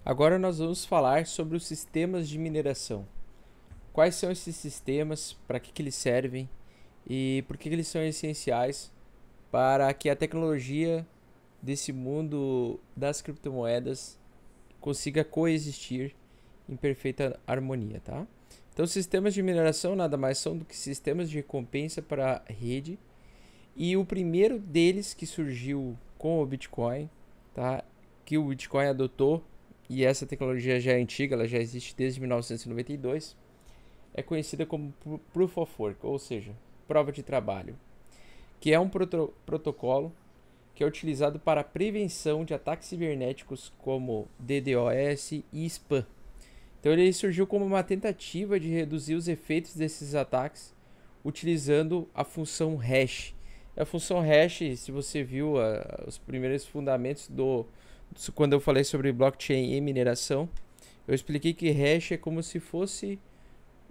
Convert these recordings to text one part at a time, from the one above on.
Agora nós vamos falar sobre os sistemas de mineração. Quais são esses sistemas, para que eles servem e por que eles são essenciais para que a tecnologia desse mundo das criptomoedas consiga coexistir em perfeita harmonia, tá? Então, sistemas de mineração nada mais são do que sistemas de recompensa para a rede, e o primeiro deles que surgiu com o Bitcoin, tá? Que o Bitcoin adotou, e essa tecnologia já é antiga, ela já existe desde 1992, é conhecida como Proof of Work, ou seja, prova de trabalho, que é um protocolo que é utilizado para a prevenção de ataques cibernéticos como DDoS e spam. Então ele surgiu como uma tentativa de reduzir os efeitos desses ataques utilizando a função hash. A função hash, se você viu os primeiros fundamentos quando eu falei sobre blockchain e mineração, eu expliquei que hash é como se fosse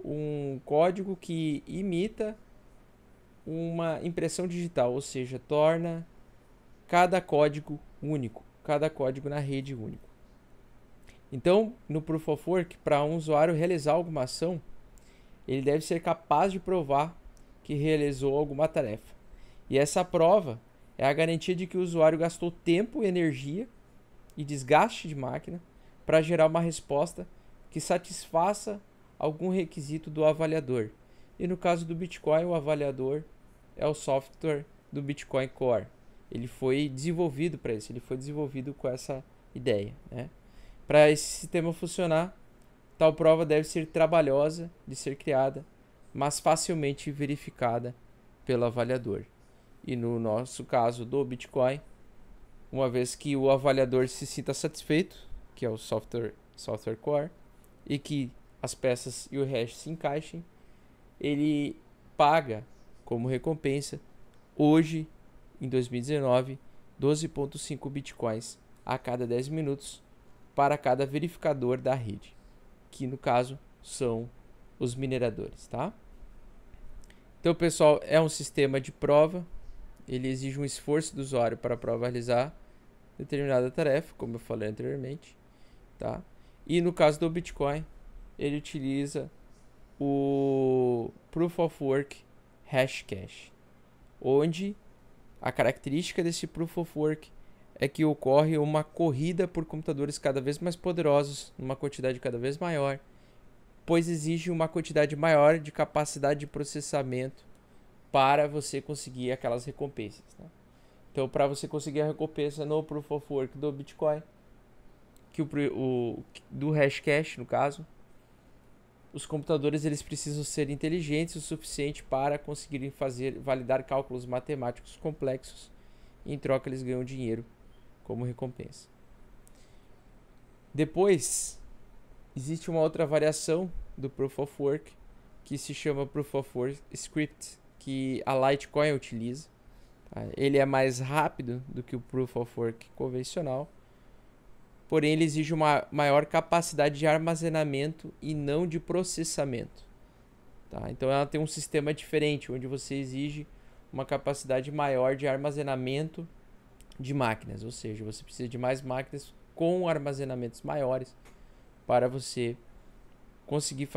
um código que imita uma impressão digital, ou seja, torna cada código único, cada código na rede único. Então, no Proof of Work, para um usuário realizar alguma ação, ele deve ser capaz de provar que realizou alguma tarefa. E essa prova é a garantia de que o usuário gastou tempo, energia e desgaste de máquina para gerar uma resposta que satisfaça algum requisito do avaliador. E no caso do Bitcoin, o avaliador é o software do Bitcoin Core. Ele foi desenvolvido para isso, ele foi desenvolvido com essa ideia, né? Para esse sistema funcionar, tal prova deve ser trabalhosa de ser criada, mas facilmente verificada pelo avaliador. E no nosso caso do Bitcoin, uma vez que o avaliador se sinta satisfeito, que é o software core, e que as peças e o hash se encaixem, ele paga como recompensa, hoje, em 2019, 12,5 bitcoins a cada 10 minutos para cada verificador da rede, que no caso são os mineradores, tá? Então, pessoal, é um sistema de prova, ele exige um esforço do usuário para a prova realizar determinada tarefa, como eu falei anteriormente, tá? E no caso do Bitcoin, ele utiliza o Proof of Work Hashcash, onde a característica desse Proof of Work é que ocorre uma corrida por computadores cada vez mais poderosos, numa quantidade cada vez maior, pois exige uma quantidade maior de capacidade de processamento para você conseguir aquelas recompensas, né? Então, para você conseguir a recompensa no Proof of Work do Bitcoin, do Hashcash, no caso, os computadores eles precisam ser inteligentes o suficiente para conseguirem validar cálculos matemáticos complexos. E em troca, eles ganham dinheiro como recompensa. Depois, existe uma outra variação do Proof of Work que se chama Proof of Work Script, que a Litecoin utiliza. Ele é mais rápido do que o Proof of Work convencional, porém ele exige uma maior capacidade de armazenamento e não de processamento. Tá? Então ela tem um sistema diferente, onde você exige uma capacidade maior de armazenamento de máquinas, ou seja, você precisa de mais máquinas com armazenamentos maiores para você conseguir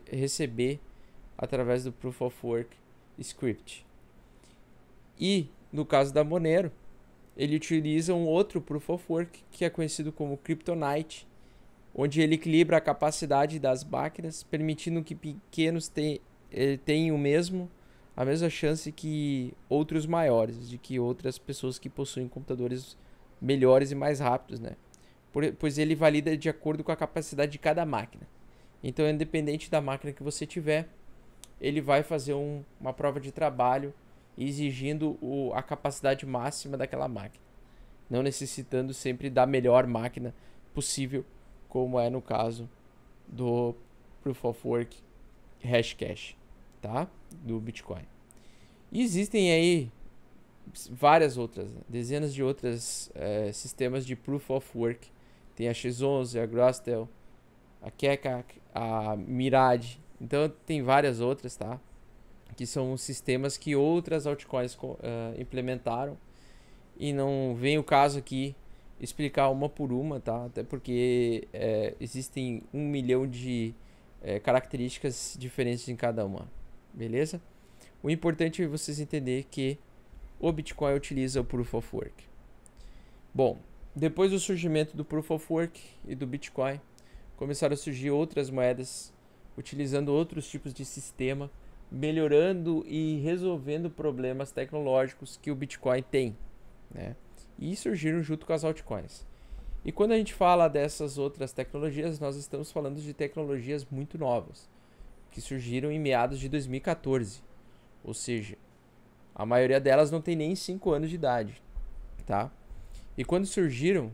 receber através do Proof of Work Script. E no caso da Monero, ele utiliza um outro Proof of Work que é conhecido como Kryptonite, onde ele equilibra a capacidade das máquinas, permitindo que pequenos tenham a mesma chance que outros maiores, de que outras pessoas que possuem computadores melhores e mais rápidos, né? Pois ele valida de acordo com a capacidade de cada máquina. Então, independente da máquina que você tiver, ele vai fazer uma prova de trabalho exigindo a capacidade máxima daquela máquina, não necessitando sempre da melhor máquina possível, como é no caso do Proof of Work Hashcash, tá? Do Bitcoin. E existem aí várias outras, dezenas de outros sistemas de Proof of Work. Tem a X11, a Grostel, a Kekak, a Mirage. Então tem várias outras, tá? Que são sistemas que outras altcoins implementaram. E não vem o caso aqui explicar uma por uma, tá? Até porque existem 1 milhão de características diferentes em cada uma, beleza? O importante é vocês entenderem que o Bitcoin utiliza o Proof of Work. Bom, depois do surgimento do Proof of Work e do Bitcoin, começaram a surgir outras moedas utilizando outros tipos de sistema, melhorando e resolvendo problemas tecnológicos que o Bitcoin tem, né? E surgiram junto com as altcoins. E quando a gente fala dessas outras tecnologias, nós estamos falando de tecnologias muito novas, que surgiram em meados de 2014. Ou seja, a maioria delas não tem nem 5 anos de idade, tá? E quando surgiram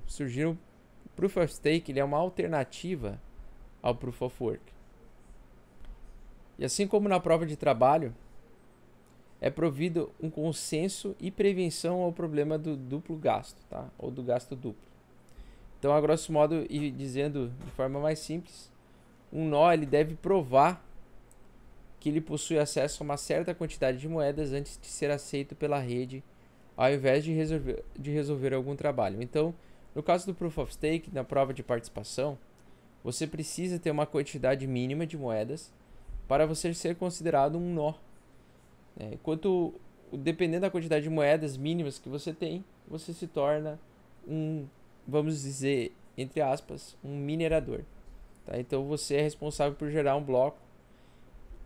Proof of Stake, ele é uma alternativa ao Proof of Work. E assim como na prova de trabalho, é provido um consenso e prevenção ao problema do duplo gasto, tá? Ou do gasto duplo. Então, a grosso modo, e dizendo de forma mais simples, um nó ele deve provar que ele possui acesso a uma certa quantidade de moedas antes de ser aceito pela rede, ao invés de resolver algum trabalho. Então, no caso do Proof of Stake, na prova de participação, você precisa ter uma quantidade mínima de moedas para você ser considerado um nó. Enquanto, dependendo da quantidade de moedas mínimas que você tem, você se torna vamos dizer, entre aspas, um minerador. Tá? Então você é responsável por gerar um bloco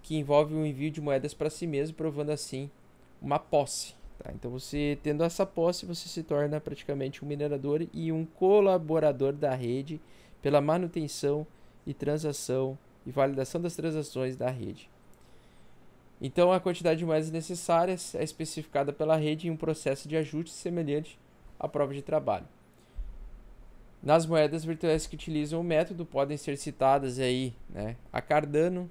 que envolve o envio de moedas para si mesmo, provando assim uma posse. Tá? Então você, tendo essa posse, você se torna praticamente um minerador e um colaborador da rede pela manutenção e transação e validação das transações da rede. Então a quantidade de moedas necessárias é especificada pela rede em um processo de ajuste semelhante à prova de trabalho. Nas moedas virtuais que utilizam o método podem ser citadas aí, né, a Cardano,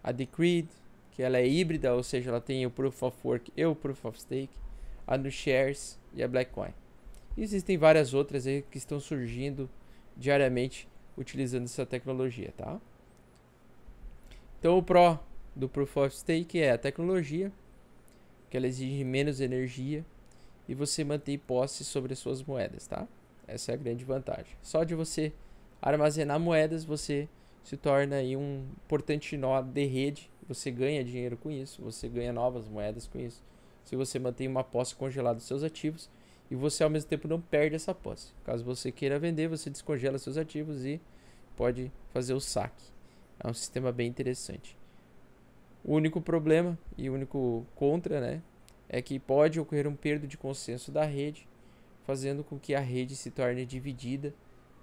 a Decred, que ela é híbrida, ou seja, ela tem o Proof of Work e o Proof of Stake, a NuShares e a Blackcoin. E existem várias outras aí que estão surgindo diariamente utilizando essa tecnologia, tá? Então o pró do Proof of Stake é a tecnologia, que ela exige menos energia e você mantém posse sobre as suas moedas, tá? Essa é a grande vantagem. Só de você armazenar moedas, você se torna aí um importante nó de rede. Você ganha dinheiro com isso, você ganha novas moedas com isso. Se você mantém uma posse congelada dos seus ativos e você ao mesmo tempo não perde essa posse. Caso você queira vender, você descongela seus ativos e pode fazer o saque. É um sistema bem interessante. O único problema e o único contra, né, é que pode ocorrer um perda de consenso da rede, fazendo com que a rede se torne dividida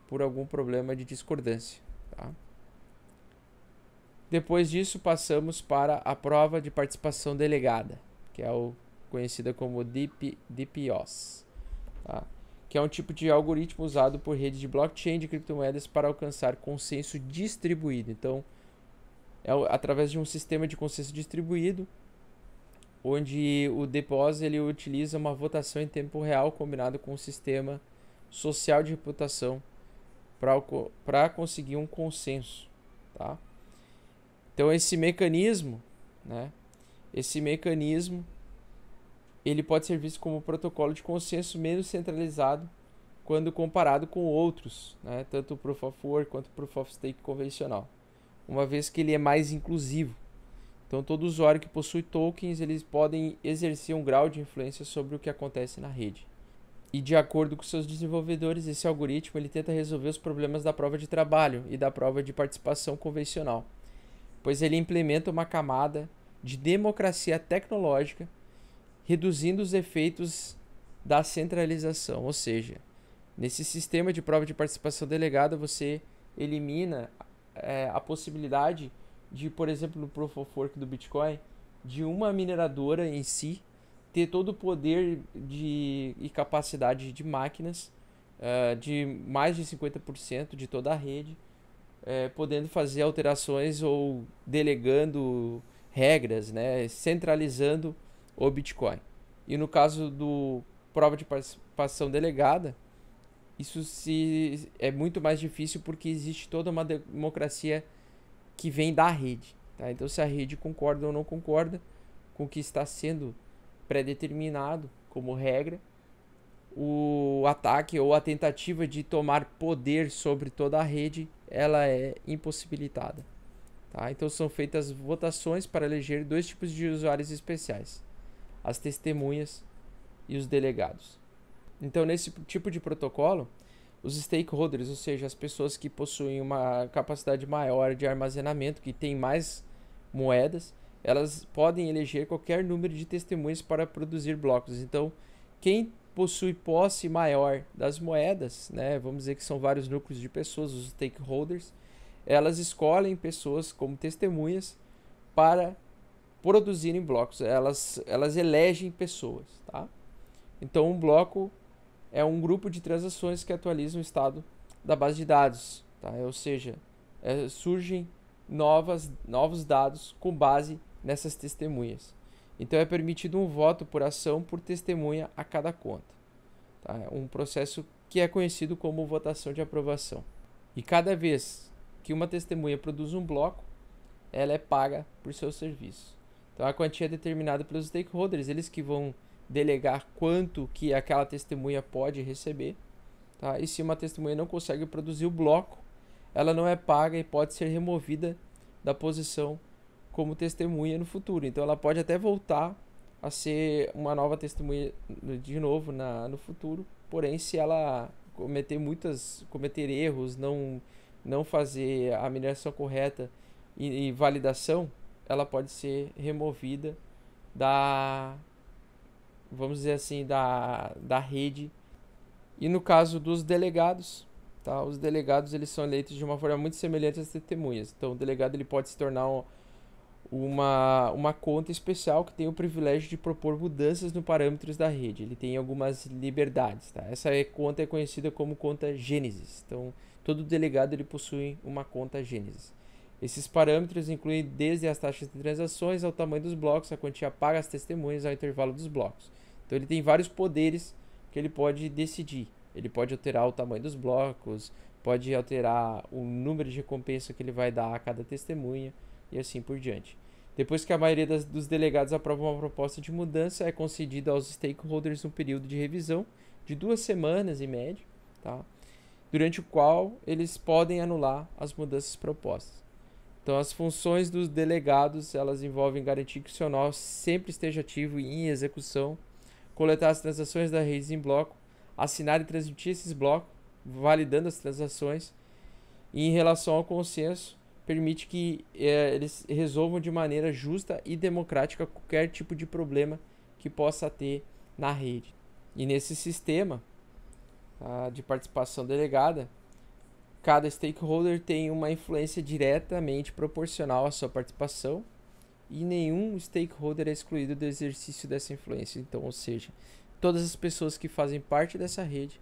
por algum problema de discordância. Tá? Depois disso, passamos para a prova de participação delegada, que é conhecida como DPoS, tá? Que é um tipo de algoritmo usado por redes de blockchain de criptomoedas para alcançar consenso distribuído. Então, é através de um sistema de consenso distribuído, onde o DPoS ele utiliza uma votação em tempo real combinado com um sistema social de reputação para conseguir um consenso, tá? Então esse mecanismo, né? Ele pode ser visto como um protocolo de consenso menos centralizado quando comparado com outros, né? Tanto o Proof of Work quanto o Proof of Stake convencional, uma vez que ele é mais inclusivo. Então todo usuário que possui tokens, eles podem exercer um grau de influência sobre o que acontece na rede. E de acordo com seus desenvolvedores, esse algoritmo ele tenta resolver os problemas da prova de trabalho e da prova de participação convencional, pois ele implementa uma camada de democracia tecnológica, reduzindo os efeitos da centralização. Ou seja, nesse sistema de prova de participação delegada, você elimina a possibilidade de, por exemplo, no Proof of Work do Bitcoin, de uma mineradora em si ter todo o poder e capacidade de máquinas de mais de 50% de toda a rede, podendo fazer alterações ou delegando regras, né, centralizando o Bitcoin. E no caso do prova de participação delegada, isso é muito mais difícil porque existe toda uma democracia que vem da rede. Tá? Então, se a rede concorda ou não concorda com o que está sendo pré-determinado como regra, o ataque ou a tentativa de tomar poder sobre toda a rede, ela é impossibilitada. Tá? Então são feitas votações para eleger dois tipos de usuários especiais: as testemunhas e os delegados. Então, nesse tipo de protocolo, os stakeholders, ou seja, as pessoas que possuem uma capacidade maior de armazenamento, que têm mais moedas, elas podem eleger qualquer número de testemunhas para produzir blocos. Então, quem possui posse maior das moedas, né, vamos dizer que são vários núcleos de pessoas, os stakeholders, elas escolhem pessoas como testemunhas para produzirem blocos. Elas elegem pessoas, tá? Então, um bloco é um grupo de transações que atualizam o estado da base de dados, tá? Ou seja, surgem novos dados com base nessas testemunhas. Então é permitido um voto por ação por testemunha a cada conta. Tá? É um processo que é conhecido como votação de aprovação. E cada vez que uma testemunha produz um bloco, ela é paga por seu serviço. Então a quantia é determinada pelos stakeholders, eles que vão delegar quanto que aquela testemunha pode receber. Tá? E se uma testemunha não consegue produzir o bloco, ela não é paga e pode ser removida da posição como testemunha no futuro. Então ela pode até voltar a ser uma nova testemunha de novo no futuro, porém se ela cometer erros, não fazer a mineração correta e validação, ela pode ser removida vamos dizer assim, da rede. E no caso dos delegados, tá? Os delegados eles são eleitos de uma forma muito semelhante às testemunhas. Então o delegado ele pode se tornar uma conta especial que tem o privilégio de propor mudanças nos parâmetros da rede. Ele tem algumas liberdades, tá? Essa conta é conhecida como conta Gênesis. Então todo delegado ele possui uma conta Gênesis. Esses parâmetros incluem desde as taxas de transações ao tamanho dos blocos, a quantia paga às testemunhas ao intervalo dos blocos. Então ele tem vários poderes que ele pode decidir. Ele pode alterar o tamanho dos blocos, pode alterar o número de recompensa que ele vai dar a cada testemunha e assim por diante. Depois que a maioria dos delegados aprova uma proposta de mudança, é concedida aos stakeholders um período de revisão de 2 semanas em média, tá? Durante o qual eles podem anular as mudanças propostas. Então, as funções dos delegados, elas envolvem garantir que o seu nó sempre esteja ativo e em execução, coletar as transações da rede em bloco, assinar e transmitir esses blocos, validando as transações, e em relação ao consenso, permite que eles resolvam de maneira justa e democrática qualquer tipo de problema que possa ter na rede. E nesse sistema de participação delegada, cada stakeholder tem uma influência diretamente proporcional à sua participação e nenhum stakeholder é excluído do exercício dessa influência. Então, ou seja, todas as pessoas que fazem parte dessa rede,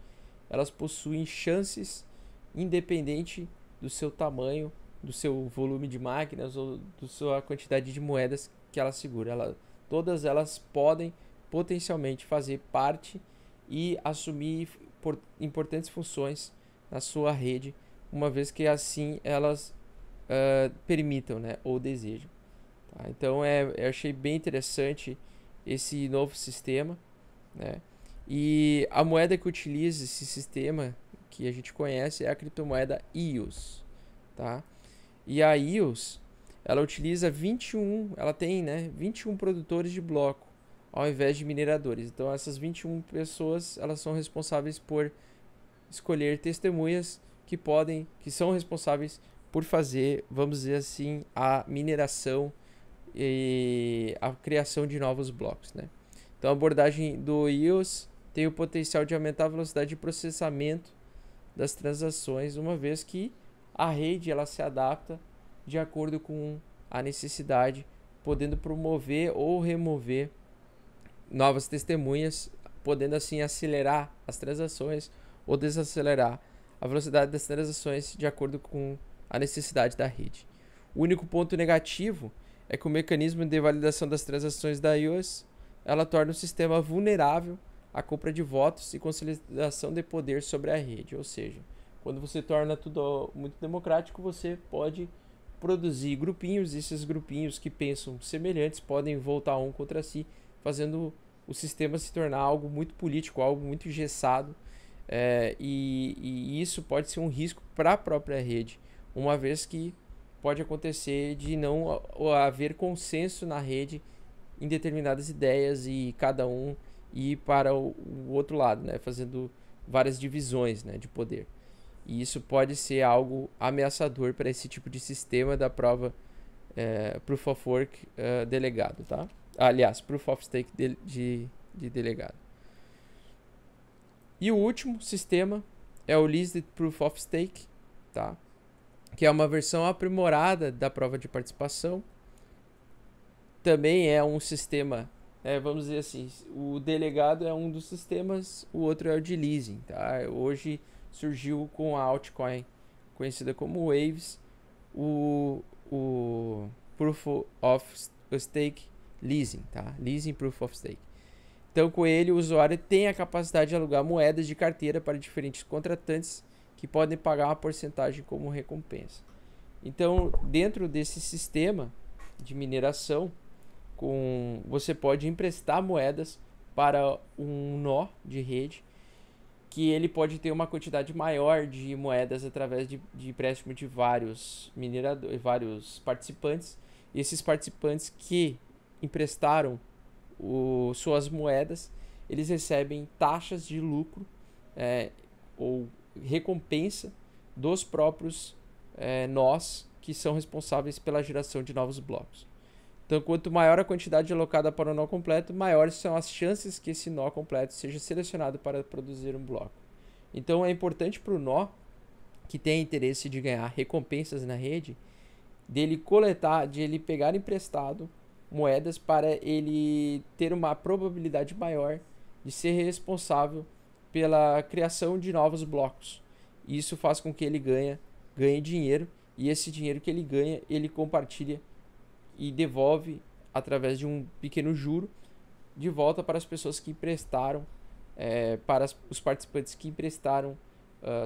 elas possuem chances independente do seu tamanho, do seu volume de máquinas ou da sua quantidade de moedas que ela segura. Todas elas podem potencialmente fazer parte e assumir importantes funções na sua rede, uma vez que assim elas permitam, né, ou desejam. Tá? Então eu achei bem interessante esse novo sistema, né? E a moeda que utiliza esse sistema que a gente conhece é a criptomoeda EOS, tá? E a EOS, ela utiliza ela tem, né, 21 produtores de bloco ao invés de mineradores. Então essas 21 pessoas, elas são responsáveis por escolher testemunhas que são responsáveis por fazer, vamos dizer assim, a mineração e a criação de novos blocos, né? Então a abordagem do EOS tem o potencial de aumentar a velocidade de processamento das transações, uma vez que a rede ela se adapta de acordo com a necessidade, podendo promover ou remover novas testemunhas, podendo assim acelerar as transações ou desacelerar a velocidade das transações de acordo com a necessidade da rede. O único ponto negativo é que o mecanismo de validação das transações da EOS ela torna o sistema vulnerável à compra de votos e consolidação de poder sobre a rede. Ou seja, quando você torna tudo muito democrático, você pode produzir grupinhos, e esses grupinhos que pensam semelhantes podem voltar um contra si, fazendo o sistema se tornar algo muito político, algo muito engessado, e isso pode ser um risco para a própria rede, uma vez que pode acontecer de não haver consenso na rede em determinadas ideias e cada um ir para o outro lado, né, fazendo várias divisões, né, de poder. E isso pode ser algo ameaçador para esse tipo de sistema da prova Proof of Work delegado, tá? Aliás, Proof of Stake de delegado. E o último sistema é o Listed Proof of Stake, tá? Que é uma versão aprimorada da prova de participação. Também é um sistema, vamos dizer assim, o delegado é um dos sistemas, o outro é o de leasing, tá? Hoje surgiu com a altcoin conhecida como Waves, o Proof of Stake Leasing, tá? Leasing Proof of Stake. Então, com ele, o usuário tem a capacidade de alugar moedas de carteira para diferentes contratantes que podem pagar uma porcentagem como recompensa. Então, dentro desse sistema de mineração, você pode emprestar moedas para um nó de rede, que ele pode ter uma quantidade maior de moedas através de empréstimo de vários mineradores, vários participantes. E esses participantes que emprestaram suas moedas, eles recebem taxas de lucro ou recompensa dos próprios nós que são responsáveis pela geração de novos blocos. Então, quanto maior a quantidade alocada para o nó completo, maiores são as chances que esse nó completo seja selecionado para produzir um bloco. Então, é importante para o nó que tem interesse de ganhar recompensas na rede, dele coletar, de ele pegar emprestado moedas para ele ter uma probabilidade maior de ser responsável pela criação de novos blocos. Isso faz com que ele ganhe dinheiro, e esse dinheiro que ele ganha, ele compartilha e devolve através de um pequeno juro de volta para as pessoas que emprestaram, para os participantes que emprestaram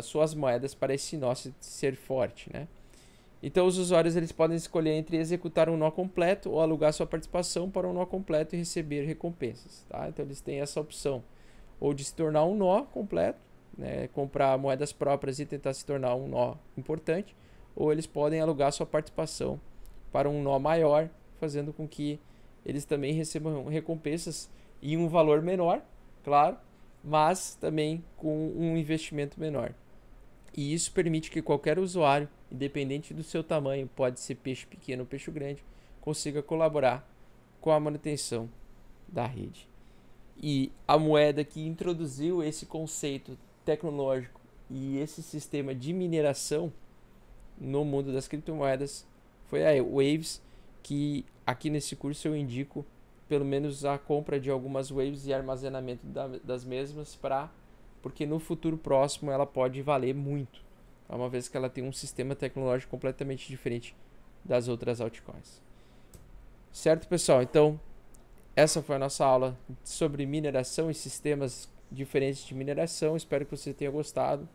suas moedas para esse nó ser forte, né? Então os usuários eles podem escolher entre executar um nó completo ou alugar sua participação para um nó completo e receber recompensas, tá? Então eles têm essa opção, ou de se tornar um nó completo, né, comprar moedas próprias e tentar se tornar um nó importante, ou eles podem alugar sua participação para um nó maior, fazendo com que eles também recebam recompensas em um valor menor, claro, mas também com um investimento menor. E isso permite que qualquer usuário, independente do seu tamanho, pode ser peixe pequeno ou peixe grande, consiga colaborar com a manutenção da rede. E a moeda que introduziu esse conceito tecnológico e esse sistema de mineração no mundo das criptomoedas foi a Waves, que aqui nesse curso eu indico pelo menos a compra de algumas Waves e armazenamento das mesmas, porque no futuro próximo ela pode valer muito, uma vez que ela tem um sistema tecnológico completamente diferente das outras altcoins. Certo, pessoal? Então, essa foi a nossa aula sobre mineração e sistemas diferentes de mineração. Espero que você tenha gostado.